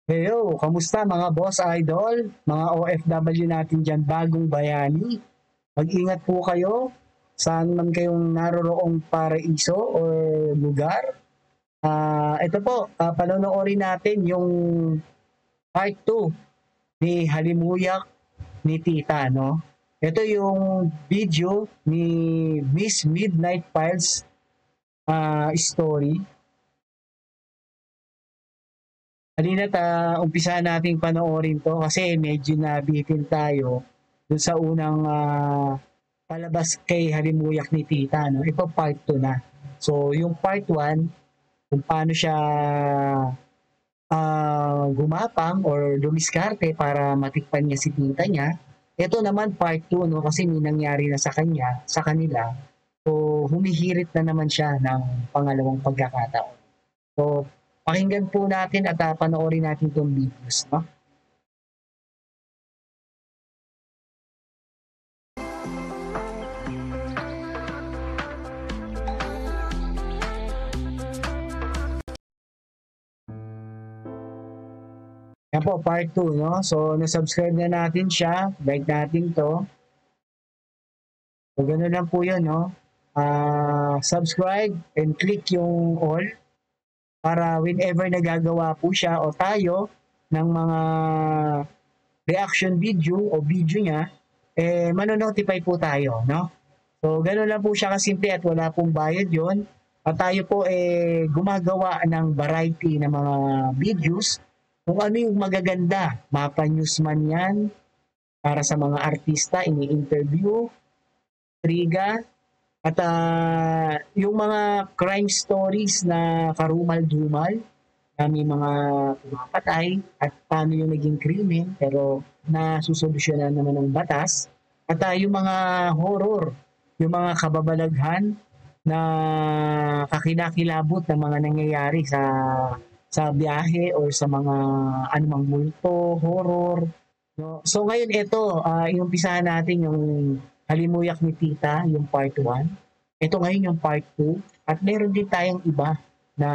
Heyo, kamusta mga boss idol, mga OFW natin dyan, bagong bayani? Mag-ingat po kayo, saan man kayong naroroong paraiso or lugar. Ito po, panonoorin natin yung part 2 ni Halimuyak ni Tita, no? Ito yung video ni Miss Midnight Files story. Halina't umpisahan nating panoorin 'to kasi medyo nabitin tayo dun sa unang palabas kay Halimuyak ni Tita, 'no? Ito part 2 na. So, yung part 1 kung paano siya gumapang or dumiskarte para matikpan niya si tita niya. Ito naman part 2, 'no, kasi may nangyari na sa kanila. So, humihirit na naman siya ng pangalawang pagkakataon. So, pakinggan po natin at panoorin natin 'tong videos, 'no? Yan po, part 2, no? So, na-subscribe na natin siya. Like natin to. So, gano'n lang po yun, no? Subscribe and click yung all para whenever nagagawa po siya o tayo ng mga reaction video o video niya, manonotify po tayo, no? So, gano'n lang po siya kasimple at wala pong bayad yon. At tayo po gumagawa ng variety ng mga videos kung ano yung magaganda. Mapa news man yan, para sa mga artista, ini-interview, triga, at yung mga crime stories na karumal-dumal, na may mga pumapatay at paano yung naging krimen pero nasusolusyonan naman ng batas. At yung mga horror, yung mga kababalaghan na kakilakilabot ng mga nangyayari sa biyahe or sa mga anumang multo, horror. No? So ngayon ito, inumpisahan natin yung Halimuyak ni Tita, yung part 1. Ito ngayon yung part 2. At meron din tayong iba na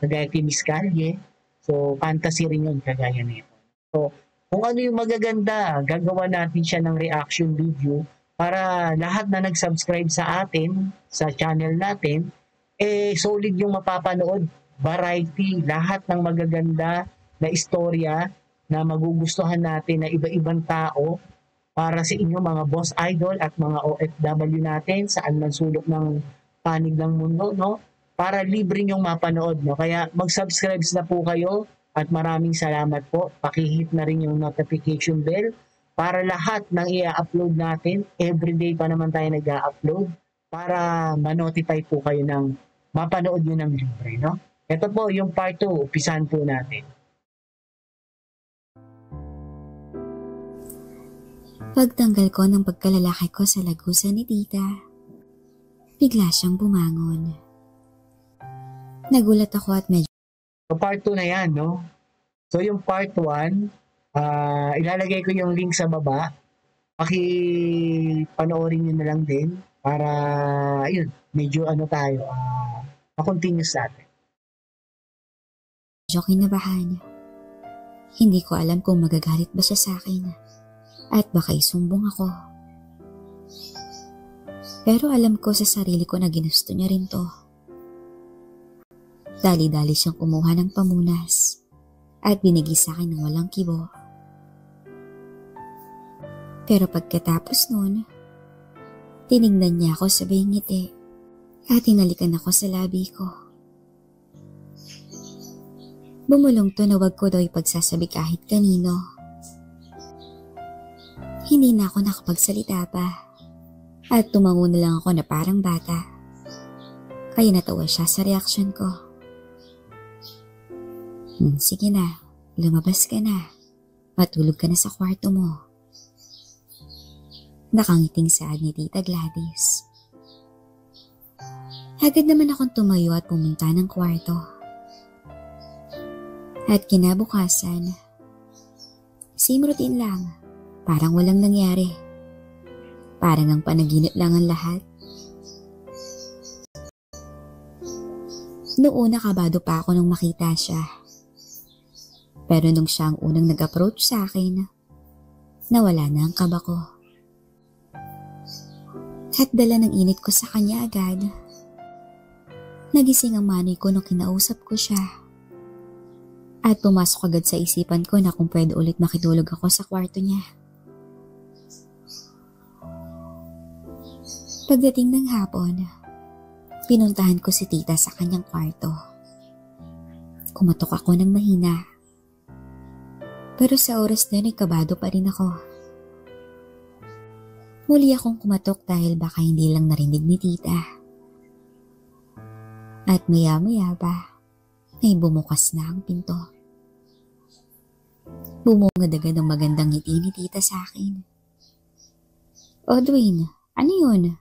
kagaya kay Miss Calye. So fantasy rin yun kagaya nito. So kung ano yung magaganda, gagawa natin siya ng reaction video para lahat na nag-subscribe sa atin, sa channel natin, solid yung mapapanood. Variety, lahat ng magaganda na istorya na magugustuhan natin na iba-ibang tao para sa inyo mga boss idol at mga OFW natin saan man sulok ng panig ng mundo, no? Para libre nyong mapanood, no? Kaya mag-subscribe na po kayo at maraming salamat po. Pakihit na rin yung notification bell para lahat ng i-upload natin, everyday pa naman tayo nag-upload para ma-notify po kayo ng mapanood nyo ng libre, no? Ito po yung part 2, umpisahan po natin. Pagtanggal ko ng pagkalalaki ko sa lagusan ni tita, bigla siyang bumangon. Nagulat ako at medyo... So part 2 na yan, no? So yung part 1, ilalagay ko yung link sa baba. Pakipanoorin nyo na lang din para, ayun, medyo ano tayo, ma-continuous natin. Medyo kinabahan. Hindi ko alam kung magagalit ba siya sa akin at baka isumbong ako. Pero alam ko sa sarili ko na ginusto niya rin to. Dali-dali siyang kumuha ng pamunas at binigay sa akin ng walang kibo. Pero pagkatapos nun, tinignan niya ako sabay ngiti at hinalikan ako sa labi ko. Bumulong to na wag ko daw ipagsasabi kahit kanino. Hindi na ako nakapagsalita pa at tumango na lang ako na parang bata. Kaya natawa siya sa reaksyon ko. Sige na, lumabas ka na. Matulog ka na sa kwarto mo. Nakangiting saad ni Tita Gladys. Agad naman akong tumayo at pumunta ng kwarto. At kinabukasan, same routine lang, parang walang nangyari. Parang ang panaginip lang ang lahat. Noong una kabado pa ako nung makita siya. Pero nung siya ang unang nag-approach sa akin, nawala na ang kaba ko. At dala ng init ko sa kanya agad, nagising ang manoy ko nung kinausap ko siya. At pumasok agad sa isipan ko na kung pwede ulit makitulog ako sa kwarto niya. Pagdating ng hapon, pinuntahan ko si tita sa kanyang kwarto. Kumatok ako ng mahina. Pero sa oras na yun ay kabado pa rin ako. Muli akong kumatok dahil baka hindi lang narinig ni tita. At maya-maya ba, ay bumukas na ang pinto. Bumungad agad ang magandang ngiti ni tita sa akin. "Audwin, ano yun?"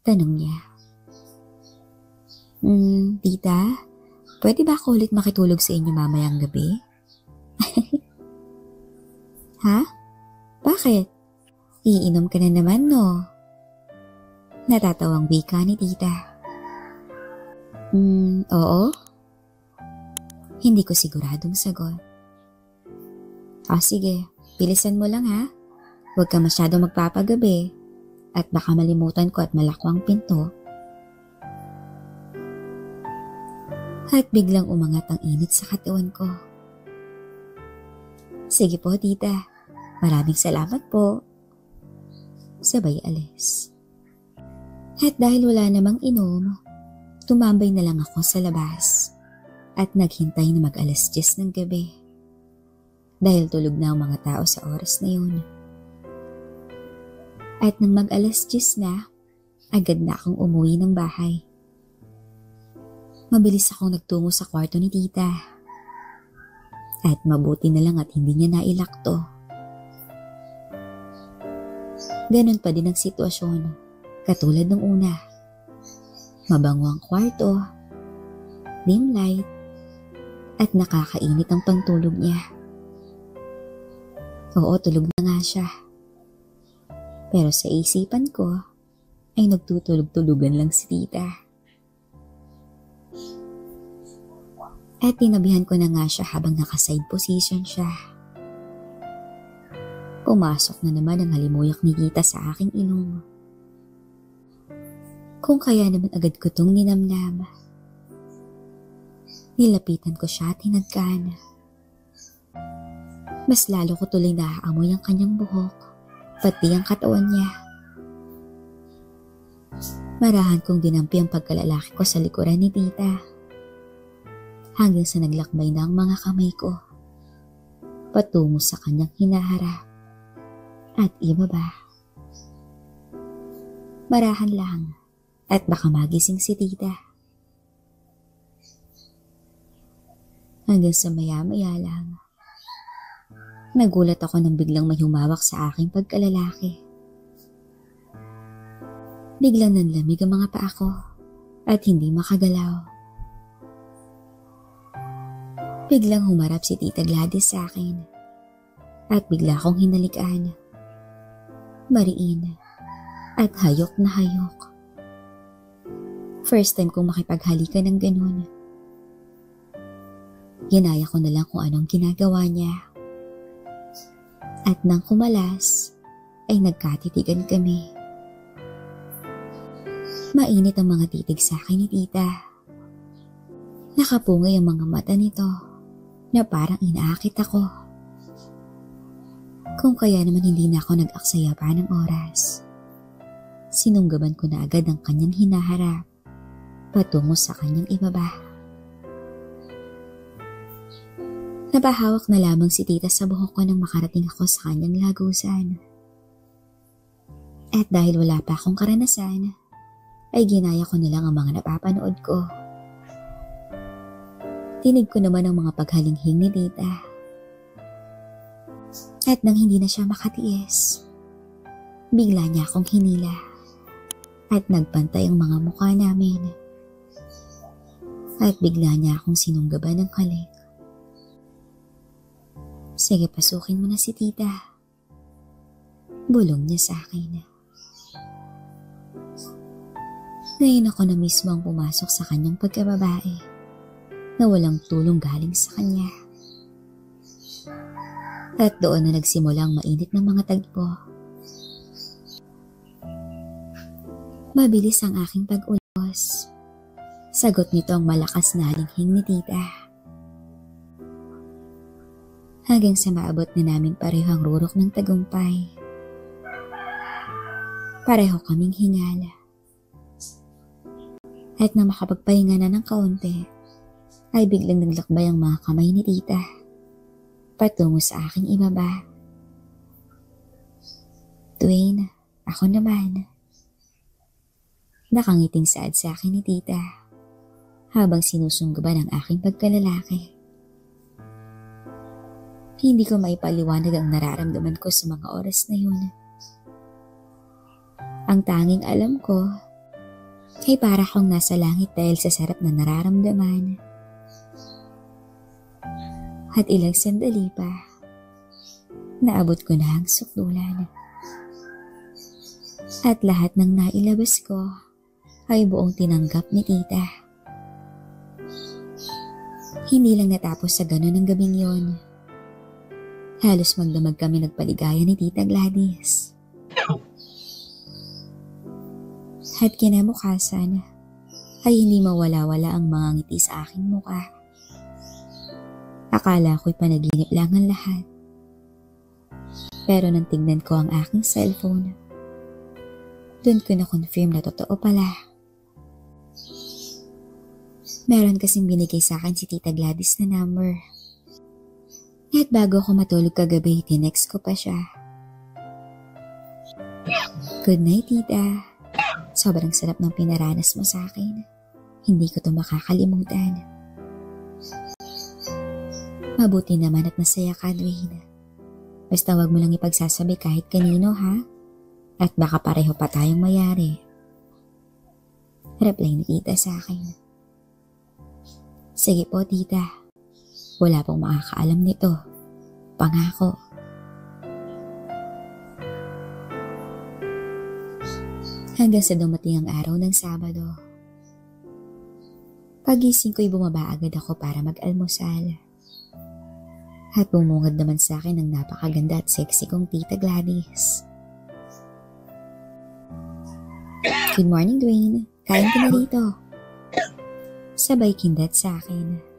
tanong niya. Tita, pwede ba ako ulit makitulog sa inyo mamayang gabi?" "Ha? Bakit? Iinom ka na naman, no?" Natatawang wika ni tita. Oo. Hindi ko siguradong sagot. Sige, bilisan mo lang ha. Huwag ka masyado magpapagabi at baka malimutan ko at malako ang pinto. At biglang umangat ang init sa katawan ko. "Sige po, tita. Maraming salamat po." Sabay alis. At dahil wala namang inom, tumambay na lang ako sa labas at naghintay na mag-alas 10 ng gabi. Dahil tulog na ang mga tao sa oras na yun. At nang mag-alas 10 na, agad na akong umuwi ng bahay. Mabilis akong nagtungo sa kwarto ni tita. At mabuti na lang at hindi niya nailakto. Ganon pa din ang sitwasyon, katulad ng una. Mabango ang kwarto, dim light, at nakakainit ang pantulog niya. Oo, tulog na nga siya. Pero sa isipan ko, ay nagtutulog-tulugan lang si tita. At tinabihan ko na nga siya habang naka-side position siya. Pumasok na naman ang halimuyak ni tita sa aking ilong. Kung kaya naman agad ko itong ninamnam. Nilapitan ko siya at hinagkan. Mas lalo ko tuloy naaamoy ang kanyang buhok, pati ang katawan niya. Marahan kong dinampi ang pagkalalaki ko sa likuran ni tita. Hanggang sa naglakbay na ang mga kamay ko, patungo sa kanyang hinaharap at ibaba. Marahan lang at baka magising si tita. Hanggang sa maya-maya lang, nagulat ako nang biglang may humawak sa aking pagkalalaki. Biglang nanlamig ang mga paa ko at hindi makagalaw. Biglang humarap si Tita Gladys sa akin at bigla akong hinalikan. Mariin at hayok na hayok. First time kong makipaghalikan ng ganun. Ginaya ko na lang kung anong ginagawa niya. At nang kumalas, ay nagkatitigan kami. Mainit ang mga titig sa akin ni tita. Nakapungay ang mga mata nito na parang inaakit ako. Kung kaya naman hindi na ako nag-aksaya pa ng oras, sinunggaban ko na agad ang kanyang hinaharap patungo sa kanyang ibaba. Napahawak na lamang si tita sa buhok ko nang makarating ako sa kanyang lagusan. At dahil wala pa akong karanasan, ay ginaya ko na lang ang mga napapanood ko. Tinig ko naman ang mga paghalinghing ni tita. At nang hindi na siya makatiis, bigla niya akong hinila at nagpantay ang mga mukha namin. At bigla niya akong sinunggaban ng halik. Sige, pasukin mo na si tita. Bulong niya sa akin. Ngayon ako na mismo ang pumasok sa kanyang pagkababae na walang tulong galing sa kanya. At doon na nagsimula ang mainit ng mga tagpo. Mabilis ang aking pag-ulos. Sagot nito ang malakas na halinghing ni tita. Hanggang sa maabot na namin pareho ang rurok ng tagumpay. Pareho kaming hingala. At nang makapagpahinga na ng kaunti, ay biglang naglakbay ang mga kamay ni tita patungo sa aking ibaba. Dwayne, ako naman. Nakangiting saad sa akin ni tita habang sinusunggaban ang aking pagkalalaki. Hindi ko maipaliwanag ang nararamdaman ko sa mga oras na yun. Ang tanging alam ko ay para akong nasa langit dahil sa sarap na nararamdaman. At ilang sandali pa, naabot ko na ang sukdulan. At lahat ng nailabas ko ay buong tinanggap ni tita. Hindi lang natapos sa ganun ang gabing yon. Halos magdamag kami nagpaligaya ni Tita Gladys. At kinabukasan ay hindi mawala-wala ang mga ngiti sa aking muka. Akala ko'y panaginip lang ang lahat. Pero nang tignan ko ang aking cellphone, doon ko na-confirm na totoo pala. Meron kasing binigay sa akin si Tita Gladys na number. At bago ako matulog kagabi, tinext ko pa siya. Good night, tita. Sobrang sarap ng pinaranas mo sa akin. Hindi ko to makakalimutan. Mabuti naman at masaya ka, Dwayne. Basta wag mo lang ipagsasabi kahit kanino, ha? At baka pareho pa tayong mayari. Reply ni tita sa akin. Sige po, tita. Wala pong makakaalam nito. Pangako. Hanggang sa dumating ang araw ng Sabado. Pagising ko'y bumaba agad ako para mag-almusal. At bumungad naman sa akin ang napakaganda at sexy kong Tita Gladys. Good morning, Dwayne. Kain ka na dito. Sabay kindat sa akin.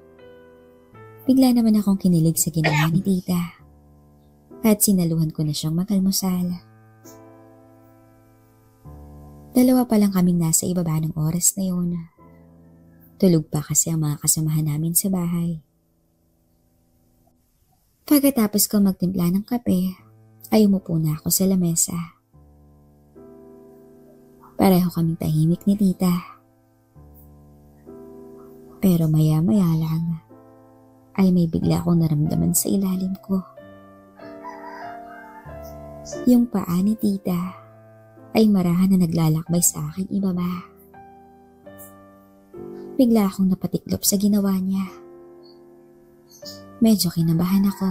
Bigla naman akong kinilig sa ginawa ni tita at sinaluhan ko na siyang mag-almusal. Dalawa pa lang kaming nasa ibaba ng oras na yun. Tulog pa kasi ang mga kasamahan namin sa bahay. Pagkatapos ko magtimpla ng kape, ay umupo na ako sa lamesa. Pareho kaming tahimik ni tita. Pero maya-maya lang, ay may bigla akong naramdaman sa ilalim ko. Yung paa ni tita ay marahan na naglalakbay sa aking ibaba. Bigla akong napatiklop sa ginawa niya. Medyo kinabahan ako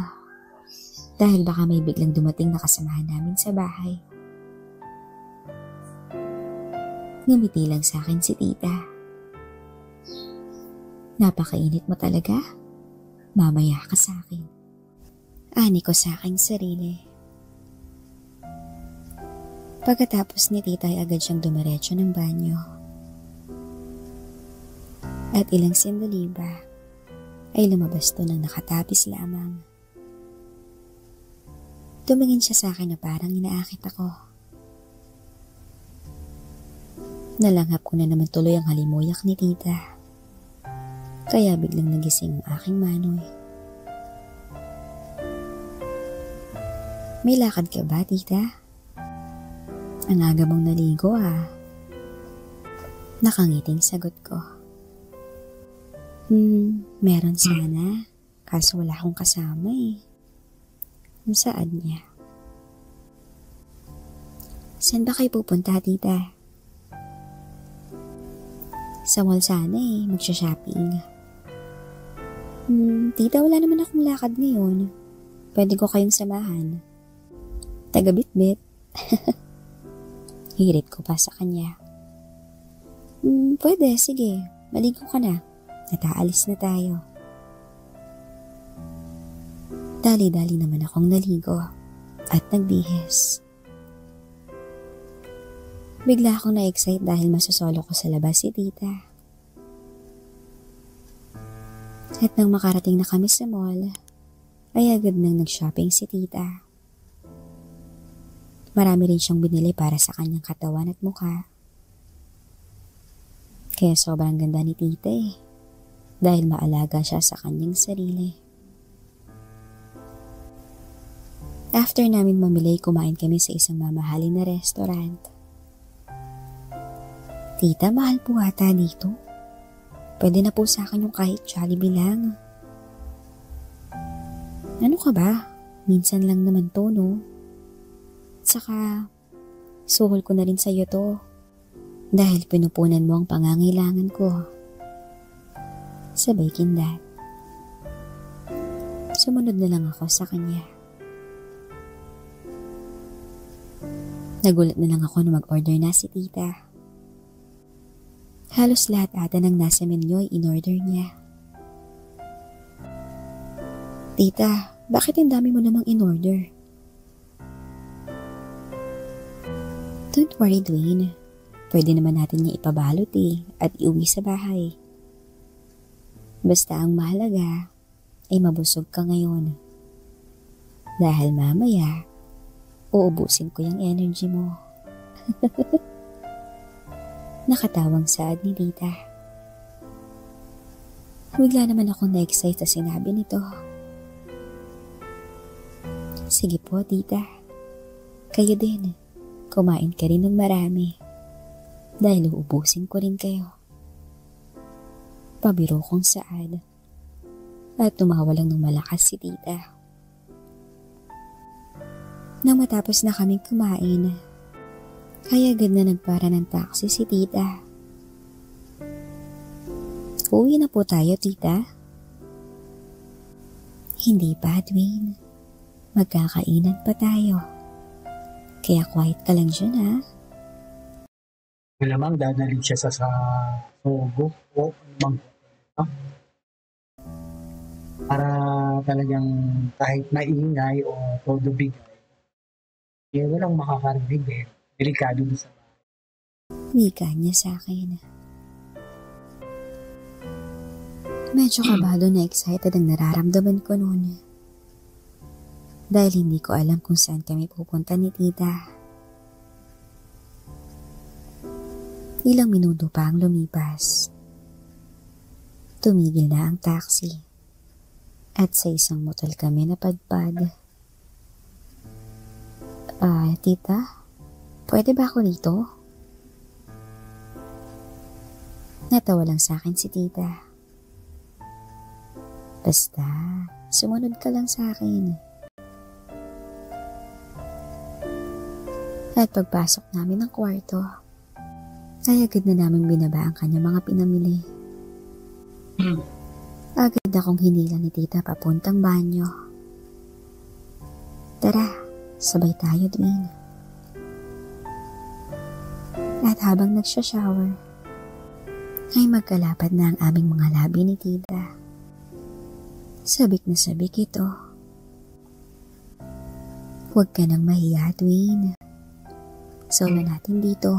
dahil baka may biglang dumating na kasamahan namin sa bahay. Ngumiti lang sa akin si tita. Napakainit mo talaga. Mamaya ka sa akin. Ani ko sa aking sarili. Pagkatapos ni tita ay agad siyang dumiretso ng banyo. At ilang sandali ba ay lumabas to ng nakatapis lamang. Tumingin siya sa akin na parang inaakit ako. Nalanghap ko na naman tuloy ang halimuyak ni tita. Kaya biglang nagising ang aking manoy. May lakad ka ba, tita? Ang aga mong naligo, ah. Nakangiting sagot ko. Meron sana. Kaso wala akong kasama eh. Saan niya? Saan ba kayo pupunta, tita? Sa mall sana eh, magsha-shopping. Tita, wala naman akong lakad ngayon. Pwede ko kayong samahan. Taga-bit-bit. Hirit ko pa sa kanya. Pwede, sige. Maligo ka na. Nataalis na tayo. Dali-dali naman akong naligo at nagbihis. Bigla akong na-excite dahil masasolo ko sa labas si tita. At nang makarating na kami sa mall, ay agad nang nag-shopping si tita. Marami rin siyang binili para sa kanyang katawan at mukha. Kaya sobrang ganda ni tita dahil maalaga siya sa kanyang sarili. After namin mamili, kumain kami sa isang mamahalin na restaurant. Tita, mahal po ata dito. Pwede na po sa akin yung kahit Jollibee lang. Ano ka ba? Minsan lang naman to, no? Saka, suhol ko na rin sa'yo to. Dahil pinupunan mo ang pangangailangan ko. Sabay kindat. Sumunod na lang ako sa kanya. Nagulat na lang ako na mag-order na si tita. Halos lahat ata ng nasa menu ay in-order niya. Tita, bakit ang dami mo namang in-order? Don't worry, Dwayne. Pwede naman natin niya ipabalot at iuwi sa bahay. Basta ang mahalaga ay mabusog ka ngayon. Dahil mamaya, uubusin ko yung energy mo. Nakatawang saad ni tita. Bigla naman ako na-excite sa sinabi nito. Sige po, tita. Kayo din. Kumain ka rin ng marami. Dahil uubusin ko rin kayo. Pabiro kong saad. At tumawa lang ng malakas si tita. Nang matapos na kaming kumain, ay agad na nagpara ng taxi si tita. Uwi na po tayo, tita. Hindi pa, Dwayne. Magkakainan pa tayo. Kaya quiet ka lang dyan, ha? Malamang dadalhin siya sa Sogo o anumang para talagang kahit maingay o todo bigay, walang makakarinig delikado sa bahay. Wika niya sa akin. Medyo kabado na excited ang nararamdaman ko noon. Dahil hindi ko alam kung saan kami pupunta ni tita. Ilang minuto pa ang lumipas. Tumigil na ang taxi. At sa isang motel kami napadpad. Tita? Pwede ba ako dito? Natawa lang sa akin si tita. Basta, sumunod ka lang sa akin. At pagpasok namin ng kwarto, ay agad na namin binaba ang kanyang mga pinamili. Agad akong hinila ni tita papuntang banyo. Tara, sabay tayo, Dwayne. At habang nagsha-shower, ay magkalapad na ang aming mga labi ni tita. Sabik na sabik ito. Huwag ka nang mahiya, Dwayne. Solo natin dito,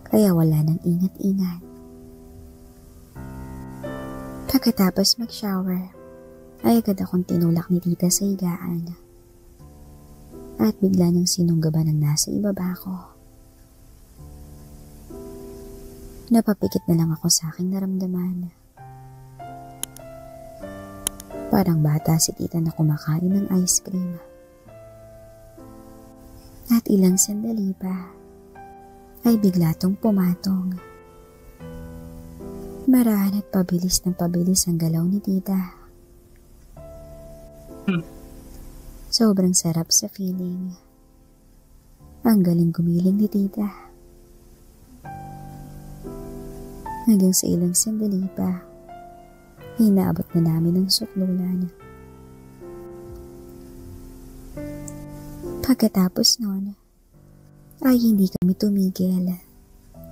kaya wala nang ingat-ingat. Pagkatapos mag-shower, ay agad akong tinulak ni tita sa higaan. At bigla niyang sinunggaban ang nasa ibaba ko. Napapikit na lang ako sa aking naramdaman. Parang bata si tita na kumakain ng ice cream. At ilang sandali pa, ay bigla tong pumatong. Marahan at pabilis ng pabilis ang galaw ni tita. Sobrang sarap sa feeling. Ang galing gumiling ni tita. Hanggang sa ilang sandali pa, ay naabot na namin ang suklulan. Pagkatapos nun, ay hindi kami tumigil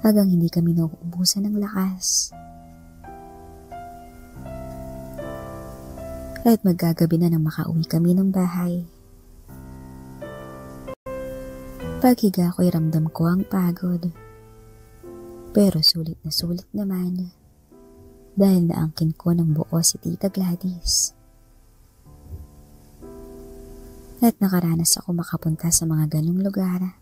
hanggang hindi kami nauubusan ng lakas. At maggagabi na nang makauwi kami ng bahay. Paghiga ko'y ramdam ko ang pagod. Pero sulit naman dahil naangkin ko ng buo si Tita Gladys. At nakaranas ako makapunta sa mga ganong lugar.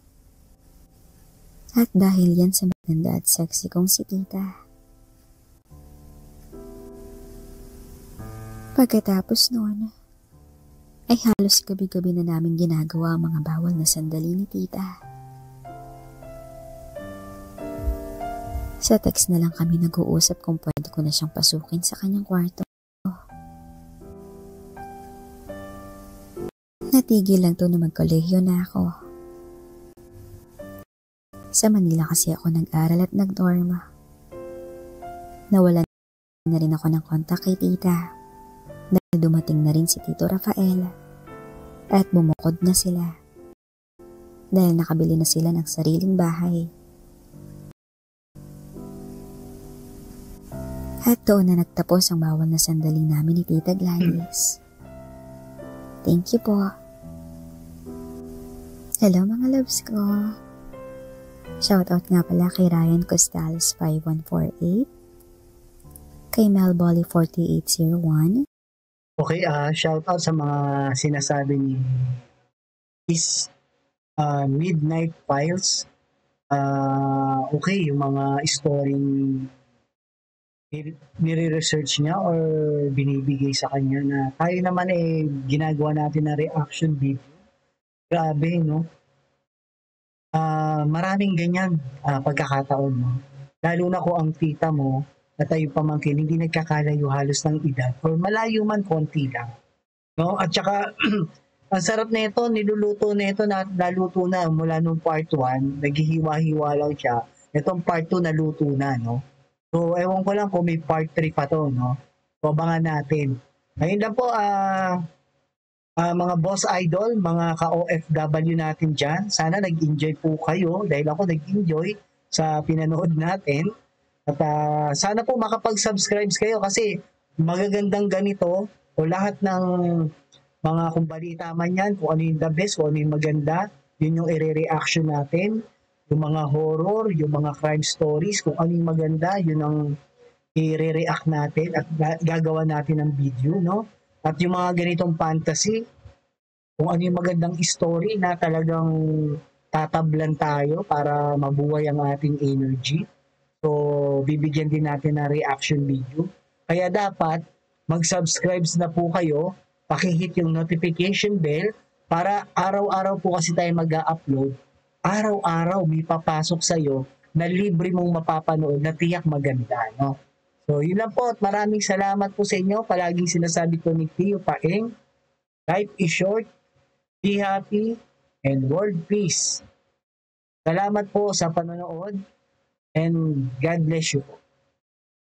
At dahil yan sa maganda at sexy kong si Tita. Pagkatapos noon, ay halos gabi-gabi na namin ginagawa ang mga bawal na sandali ni Tita. Sa text na lang kami nag-uusap kung pwede ko na siyang pasukin sa kanyang kwarto. Natigil lang to na magkolehiyo na ako. Sa Manila kasi ako nag-aral at nag-dorm. Nawalan na rin ako ng kontak kay Tita. Dahil dumating na rin si Tito Rafael at bumukod na sila dahil nakabili na sila ng sariling bahay. At doon na nagtapos ang bawal na sandali namin ni Tita Gladys. Thank you po. Hello mga loves ko. Shoutout nga pala kay Ryan Costales 5148, kay Melbolly 4801. Okay, shout out sa mga sinasabi ni is Midnight Files. Okay, yung mga story nire-research niya or binibigay sa kanya na tayo naman ginagawa natin na reaction video. Grabe, no? Maraming ganyan pagkakataon, no? Lalo na kung ang tita mo at tayo pamangkin, hindi nagkakalayo halos ng edad or malayo man konti lang. No? At saka, ang sarap na ito, niluluto na ito, naluto na mula nung part 1, naghihiwa-hiwa lang siya. Itong part 2 naluto na, no? So, ewan ko lang kung may part 3 pa to, no? So, abangan natin. Ngayon lang po, mga boss idol, mga ka-OFW natin dyan, sana nag-enjoy po kayo dahil ako nag-enjoy sa pinanood natin. At sana po makapag-subscribe kayo kasi magagandang ganito o lahat ng mga kung balita man yan, kung ano yung the best, kung ano yung maganda, yun yung i-reaction natin. Yung mga horror, yung mga crime stories, kung ano yung maganda, yun ang i-react natin at gagawa natin ng video, no? At yung mga ganitong fantasy, kung ano yung magandang story na talagang tatablan tayo para mabuhay ang ating energy. So, bibigyan din natin ng reaction video. Kaya dapat, mag-subscribe na po kayo, pakihit yung notification bell, para araw-araw po kasi tayo mag-upload. Araw-araw may papasok sa'yo na libre mong mapapanood na tiyak maganda, no? So, yun lang po at maraming salamat po sa inyo. Palaging sinasabi ko ni Tio Paeng, life is short, be happy, and world peace. Salamat po sa panonood. And God bless you po.